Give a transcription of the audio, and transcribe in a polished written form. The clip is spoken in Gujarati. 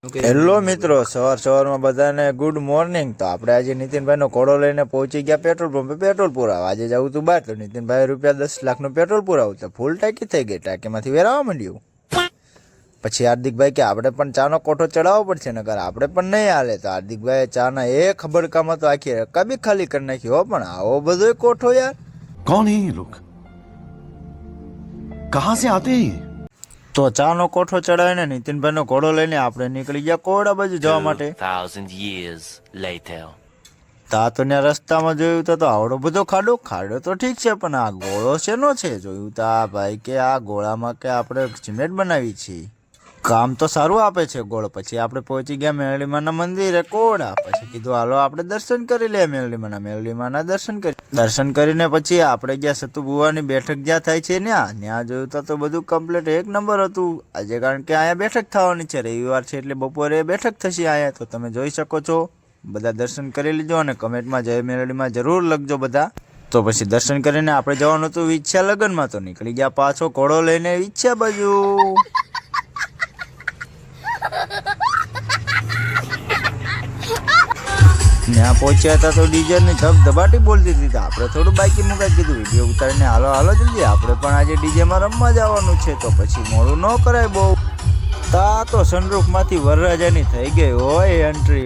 હેલો મિત્રો, સવારમાં બધાને ગુડ મોર્નિંગ। તો આપણે આજે નીતિનભાઈનો ઘોડો લઈને પહોંચી ગયા પેટ્રોલ પંપે પેટ્રોલ પુરાવા। આજે જવું તું બહાર, તો નીતિનભાઈ ₹10,00,000નું પેટ્રોલ પુરાવું તો ફૂલ ટાંકી થઈ ગઈ, ટાંકીમાંથી વેરાવા માંડ્યું। પછી હાર્દિકભાઈ કે આપણે પણ ચાનો કોઠો ચડાવવો પડશે, નકર આપણે પણ નહીં હાલે। તો હાર્દિકભાઈ ચાના એક ખબરકામાં તો આખી રકા બી ખાલી કરી નાખી હો। પણ આવો બધો કોઠો યાર, कौन है ये लोग, कहाँ से आते हैं ये? તો ચાનો કોઠો ચડાવીને નીતિનભાઈનો ઘોડો લઈને આપણે નીકળી ગયા કોડા બાજુ જવા માટે। 2,000 years later. તા તો ત્યાં રસ્તામાં જોયું તો આવડો બધો ખાડો તો ઠીક છે, પણ આ ગોળો શેનો છે? જોયું તો આ ભાઈ કે આ ગોળામાં કે આપણે સિમેન્ટ બનાવી છીએ, કામ તો સારું આપે છે ગોળ। પછી આપણે પહોંચી ગયા મેરડીમાના મંદિરે કોડા। પછી કીધું હાલો આપણે દર્શન કરી લઈએ મેરડીમાના દર્શન કરીને પછી આપણે ગયા સતુ બુવાની બેઠક જ્યાં થાય છે ત્યાં જોયું તો બધું કમ્પ્લીટ એક નંબર હતું આજે, કારણ કે અહીંયા બેઠક થવાની છે, રવિવાર છે એટલે બપોરે બેઠક થશે અહીંયા। તો તમે જોઈ શકો છો, બધા દર્શન કરી લીધો અને કમેન્ટમાં જય મેરડીમાં જરૂર લખજો બધા। તો પછી દર્શન કરીને આપણે જવાનું હતું ઈચ્છા લગ્નમાં, તો નીકળી ગયા પાછો ઘોડો લઈને ઈચ્છા બાજુ। ત્યાં પહોંચ્યા હતા તો ડીજેની ધબધબાટી બોલતી હતી, આપણે થોડું બાઈકી મુકાઈ કીધું વિડીયો ઉતારીને હાલો જલ્દી, આપણે પણ આજે ડીજેમાં રમવા જવાનું છે। તો પછી મોડું ન કરાય બહુ। તા તો સનરૂફમાંથી વરરાજાની થઈ ગઈ હોય એન્ટ્રી।